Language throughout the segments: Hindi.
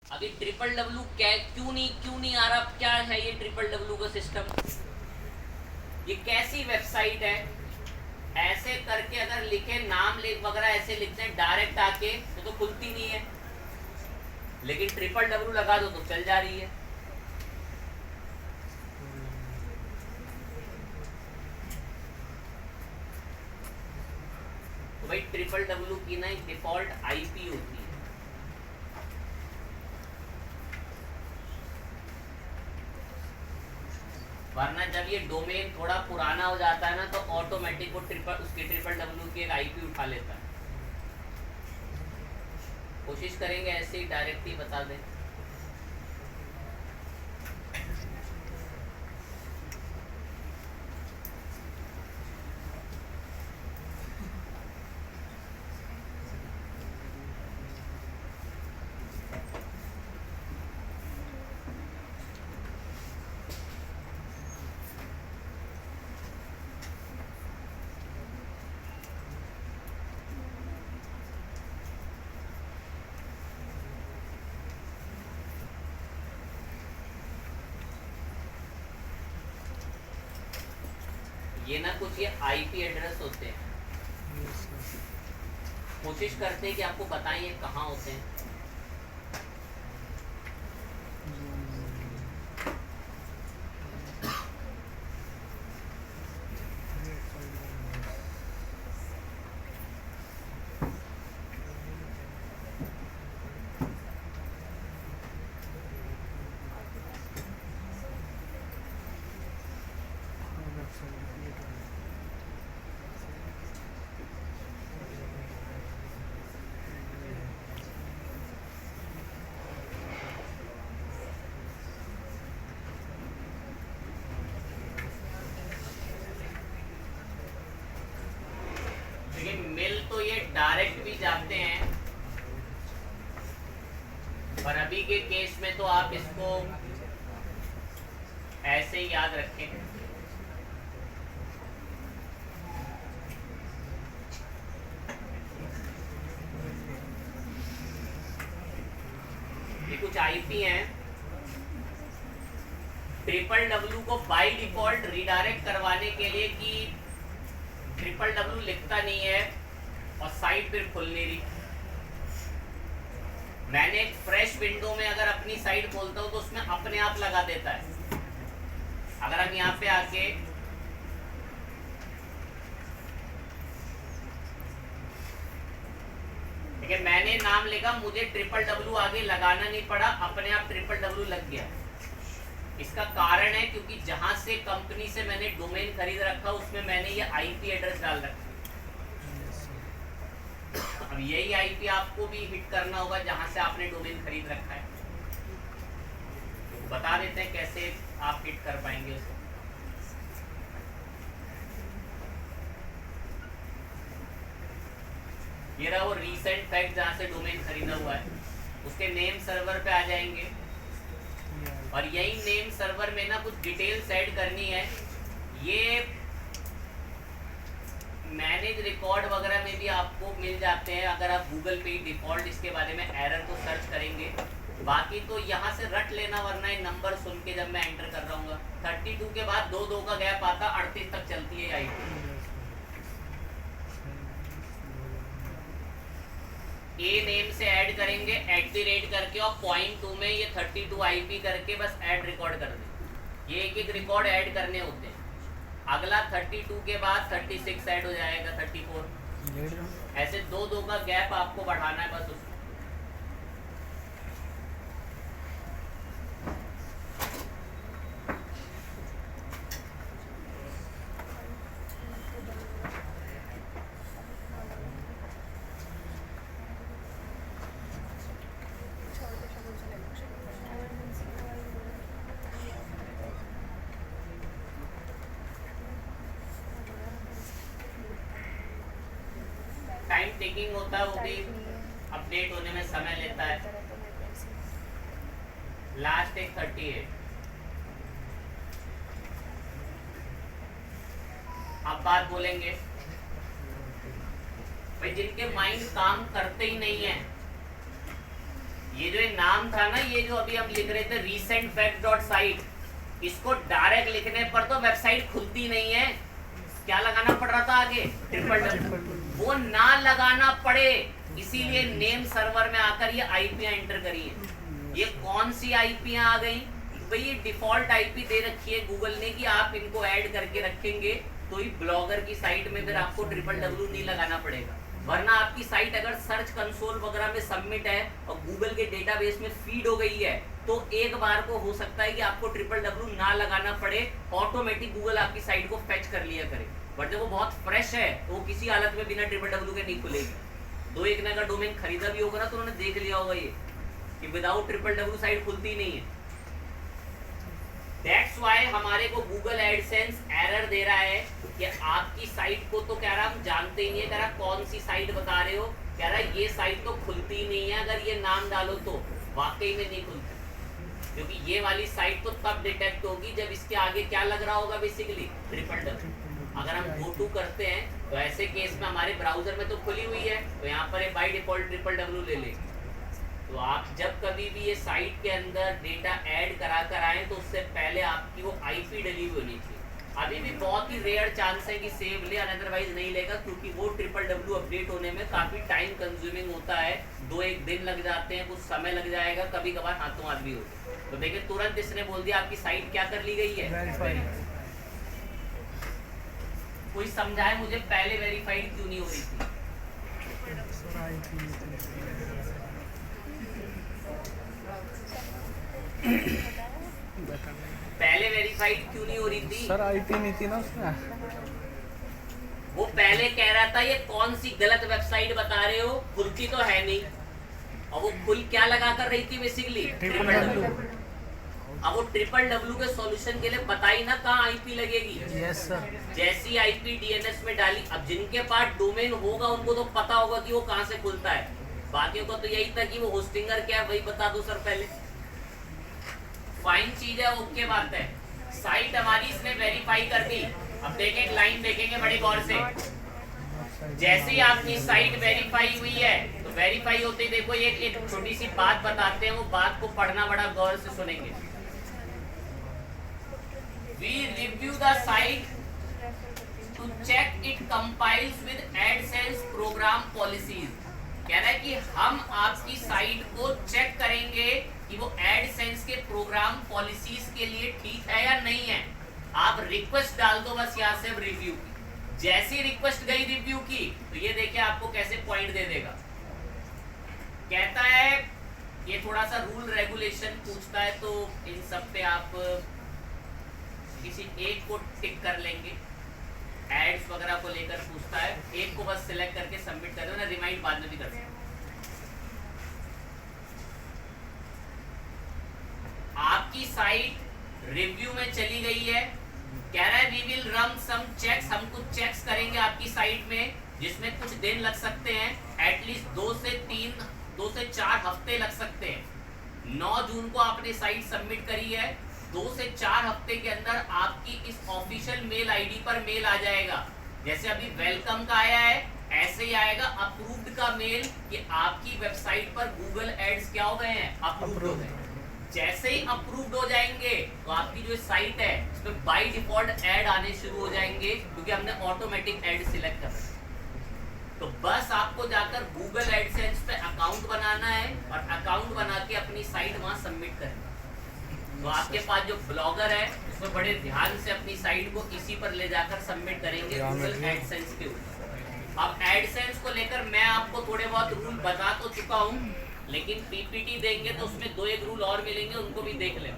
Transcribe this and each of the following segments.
अभी ट्रिपल डब्ल्यू क्यों नहीं आ रहा? क्या है ये ट्रिपल डब्ल्यू का सिस्टम? ये कैसी वेबसाइट है? ऐसे करके अगर लिखे नाम लिख वगैरह ऐसे लिखते हैं डायरेक्ट आके तो खुलती नहीं है, लेकिन ट्रिपल डब्ल्यू लगा दो तो चल जा रही है। तो भाई ट्रिपल डब्ल्यू की ना एक डिफॉल्ट आईपी होती है। वरना जब ये डोमेन थोड़ा पुराना हो जाता है ना तो ऑटोमेटिक वो ट्रिपल डब्ल्यू की एक आईपी उठा लेता है। कोशिश करेंगे ऐसे ही डायरेक्ट ही बता दें। ये ना कुछ ये आईपी एड्रेस होते हैं, कोशिश करते हैं कि आपको बताएं ये कहाँ होते हैं। मिल तो ये डायरेक्ट भी जाते हैं, पर अभी के केस में तो आप इसको ऐसे ही याद रखें। ये कुछ आईपी हैं। ट्रिपल डब्ल्यू को बाय डिफॉल्ट रिडायरेक्ट करवाने के लिए कि ट्रिपल डब्ल्यू लिखता नहीं है और साइट फिर खुल नहीं रही। मैंने एक फ्रेश विंडो में अगर अपनी साइट खोलता हूं तो उसमें अपने आप लगा देता है। अगर हम यहाँ पे आके ठीक है, मैंने नाम लिखा, मुझे ट्रिपल डब्ल्यू आगे लगाना नहीं पड़ा, अपने आप ट्रिपल डब्ल्यू लग गया। इसका कारण है क्योंकि जहां से कंपनी से मैंने डोमेन खरीद रखा उसमें मैंने ये आईपी एड्रेस डाल रखा। अब यही आईपी आपको भी हिट करना होगा जहां से आपने डोमेन खरीद रखा है। तो बता देते हैं कैसे आप हिट कर पाएंगे उसको। ये रहा वो रीसेंट फैक्ट जहां से डोमेन खरीदा हुआ है, उसके नेम सर्वर पे आ जाएंगे और यही नेम सर्वर में ना कुछ डिटेल्स ऐड करनी है। ये मैनेज रिकॉर्ड वगैरह में भी आपको मिल जाते हैं अगर आप गूगल पे डिफॉल्ट इसके बारे में एरर को सर्च करेंगे। बाकी तो यहाँ से रट लेना, वरना ये नंबर सुन के जब मैं एंटर कर रहा हूँ 32 के बाद 2 का गैप आता, 38 तक चलती है आईपी। ए नेम से ऐड करेंगे @ करके और .2 में ये 32 आईपी करके बस ऐड रिकॉर्ड कर दें। ये एक एक रिकॉर्ड ऐड करने होते हैं। अगला 32 के बाद 36 ऐड हो जाएगा, 34, ऐसे 2 का गैप आपको बढ़ाना है बस उसको। टाइम टेकिंग होता है, वो भी अपडेट होने में समय लेता है। लास्ट एक 38। अब बात बोलेंगे भाई जिनके माइंड काम करते ही नहीं है, ये जो नाम था ना, ये जो अभी हम लिख रहे थे recent facts डॉट साइट, इसको डायरेक्ट लिखने पर तो वेबसाइट खुलती नहीं है। क्या लगाना पड़ रहा था आगे? Triple W. वो ना लगाना पड़े इसीलिए नेम सर्वर में आकर ये आईपी एंटर करी है। ये कौन सी आईपी आ गई भाई? ये डिफॉल्ट आईपी दे रखी है गूगल ने कि आप इनको ऐड करके रखेंगे तो ही ब्लॉगर की साइट में फिर आपको ट्रिपल डब्ल्यू नहीं लगाना पड़ेगा। वरना आपकी साइट अगर सर्च कंसोल वगैरह में सबमिट है और गूगल के डेटाबेस में फीड हो गई है तो एक बार को हो सकता है कि आपको ट्रिपल डब्ल्यू ना लगाना पड़े, ऑटोमेटिक गूगल आपकी साइट को फेच कर लिया करे। बट जब वो बहुत फ्रेश है तो वो किसी हालत में बिना ट्रिपल डब्ल्यू के नहीं खुलेगी। 2 एक का डोमेन खरीदा भी होगा ना तो उन्होंने देख लिया होगा ये कि विदाउट ट्रिपल डब्ल्यू साइट खुलती नहीं है। दैट्स व्हाई हमारे को गूगल एडसेंस एरर दे रहा है कि आपकी साइट को तो कह रहा हम जानते ही नहीं है, कह रहा कौन सी साइट बता रहे हो, कह रहा ये साइट तो खुलती नहीं है, अगर ये नाम डालो तो वाकई में नहीं खुलती। क्योंकि ये वाली साइट तो तब डिटेक्ट होगी जब इसके आगे क्या लग रहा होगा, बेसिकली ट्रिपल डब्ल्यू। अगर हम गो टू करते हैं तो ऐसे केस में हमारे ब्राउजर में तो खुली हुई है तो यहाँ पर बाय डिफॉल्ट ट्रिपल डब्ल्यू ले लेंगे। तो आप जब कभी भी ये साइट के अंदर डेटा ऐड करा कर आए तो उससे पहले आपकी वो आईपी डली हुई होनी चाहिए। अभी भी बहुत ही रेयर चांस है कि सेव ले, अदरवाइज नहीं लेगा क्योंकि वो ट्रिपल डब्ल्यू अपडेट होने में काफी टाइम कंज्यूमिंग होता है। 2-1 दिन लग जाते हैं, कुछ समय लग जाएगा, कभी कभार हाथों हाथ भी होते हैं। तो देखिए तुरंत इसने बोल दिया आपकी साइट क्या कर ली गई है, कोई समझाए मुझे पहले वेरीफाइड क्यों नहीं हो रही थी? पहले वेरीफाइड क्यों नहीं हो रही थी? सर आईपी नहीं थी ना उसमें। वो पहले कह रहा था ये कौन सी गलत वेबसाइट बता रहे हो, खुलती तो है नहीं। और वो खुल क्या लगा कर रही थी बेसिकली? Triple W. अब वो ट्रिपल डब्ल्यू के सॉल्यूशन के लिए बताई ना कहाँ आईपी लगेगी। Yes sir. जैसी आईपी डीएनएस में डाली, अब जिनके पास डोमेन होगा उनको तो पता होगा कि वो कहाँ से खुलता है, बाकियों को तो यही था कि वो होस्टिंगर क्या है वही बता दो सर पहले। फाइन चीज है, ओके बात है। साइट हमारी इसने वेरीफाई कर दी। अब देखें एक लाइन देखेंगे बड़े गौर से, जैसे ही आपकी साइट वेरीफाई हुई है तो वेरीफाई होते ही देखो एक छोटी सी बात बताते हैं, वो बात को पढ़ना बड़ा गौर से सुनेंगे। We review the site to check it complies with AdSense program policies। कह रहा है कि हम आपकी साइट को चेक करेंगे कि वो एडसेंस के प्रोग्राम पॉलिसीज के लिए ठीक है या नहीं है। आप रिक्वेस्ट डाल दो बस यहाँ से रिव्यू की। जैसी रिक्वेस्ट गई रिव्यू की तो ये देखिए आपको कैसे पॉइंट दे देगा। कहता है ये थोड़ा सा रूल रेगुलेशन पूछता है तो इन सब पे आप किसी एक को टिक कर लेंगे। एड्स वगैरह को लेकर पूछता है, एक को बस सिलेक्ट करके सबमिट कर दो ना, रिमाइंड बाद में भी कर सकते। आपकी साइट रिव्यू में चली गई है, कह रहा है we will run some checks, हम कुछ चेक्स करेंगे आपकी साइट में जिसमें कुछ दिन लग सकते हैं, एटलीस्ट 2 से 4 हफ्ते लग सकते हैं। 9 जून को आपने साइट सबमिट करी है, 2 से 4 हफ्ते के अंदर आपकी इस ऑफिशियल मेल आईडी पर मेल आ जाएगा। जैसे अभी वेलकम का आया है ऐसे ही आएगा अप्रूव्ड का मेल कि आपकी वेबसाइट पर गूगल एड्स क्या हो गए हैं, अप्रूव्ड हो गए। जैसे ही अप्रूव्ड हो जाएंगे तो आपकी जो साइट है उसमें बाय डिफॉल्ट ऐड आने शुरू हो जाएंगे क्योंकि हमने ऑटोमेटिक ऐड सिलेक्ट कर रखा है। तो बस आपको जाकर गूगल एडसेंस पे अकाउंट बनाना है और अकाउंट बना के अपनी साइट वहां सबमिट करना। तो आपके पास जो ब्लॉगर है उसमें बड़े ध्यान से अपनी साइट को इसी पर ले जाकर सबमिट करेंगे गूगल एडसेंस के ऊपर। अब एडसेंस को लेकर मैं आपको थोड़े बहुत रूल बता तो चुका हूँ, लेकिन पीपीटी देंगे तो उसमें 2-1 रूल और मिलेंगे, उनको भी देख लें।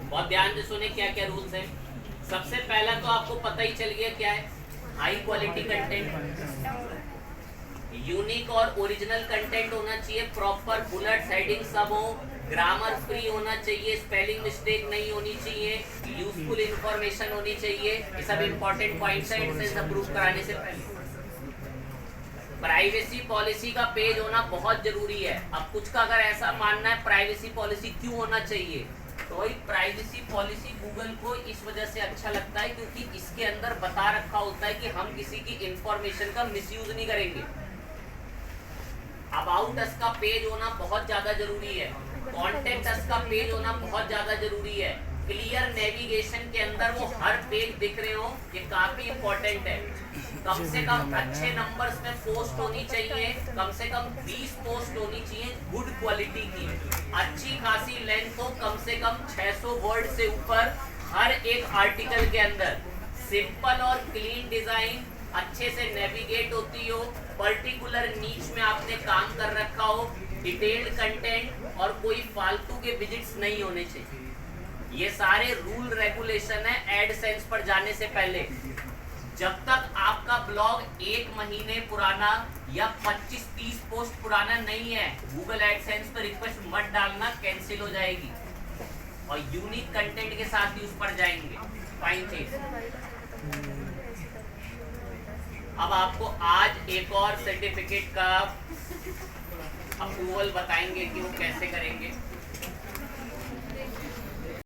बहुत ध्यान से सुने क्या क्या रूल्स हैं। सबसे पहला तो आपको पता ही चल गया क्या है, हाई क्वालिटी कंटेंट, यूनिक और ओरिजिनल कंटेंट होना चाहिए, प्रॉपर बुलेट्स हेडिंग सब हो, ग्रामर फ्री होना चाहिए, स्पेलिंग मिस्टेक नहीं होनी चाहिए, यूजफुल इंफॉर्मेशन होनी चाहिए। ये सब इंपॉर्टेंट पॉइंट्स हैं एडसेंस अप्रूव कराने से पहले। प्राइवेसी पॉलिसी का पेज होना बहुत जरूरी है। अब कुछ का अगर ऐसा मानना है प्राइवेसी पॉलिसी क्यों होना चाहिए, तो वही प्राइवेसी पॉलिसी गूगल को इस वजह से अच्छा लगता है क्योंकि इसके अंदर बता रखा होता है कि हम किसी की इंफॉर्मेशन का मिसयूज नहीं करेंगे। अबाउट अस का पेज होना बहुत ज्यादा जरूरी है, कॉन्टेक्ट अस का पेज होना बहुत ज्यादा जरूरी है, क्लियर नेविगेशन के अंदर वो हर पेज दिख रहे हो, ये काफी इंपॉर्टेंट है। कम से कम अच्छे नंबर्स में पोस्ट होनी चाहिए, कम से कम 20 पोस्ट होनी चाहिए गुड क्वालिटी की, अच्छी खासी लेंथ हो, कम से कम 600 वर्ड से ऊपर हर एक आर्टिकल के अंदर, सिंपल और क्लीन डिजाइन, अच्छे से नेविगेट होती हो, पर्टिकुलर नीच में आपने काम कर रखा हो, डिटेल्ड कंटेंट और कोई फालतू के विजिट्स नहीं होने चाहिए। ये सारे रूल रेगुलेशन है एडसेंस पर जाने से पहले। जब तक आपका ब्लॉग 1 महीने पुराना या 25-30 पोस्ट पुराना नहीं है, गूगल एडसेंस पर रिक्वेस्ट मत डालना, कैंसिल हो जाएगी और यूनिक कंटेंट के साथ ही उस पर जाएंगे। फाइन चीज। अब आपको आज एक और सर्टिफिकेट का अप्रूवल बताएंगे कि वो कैसे करेंगे।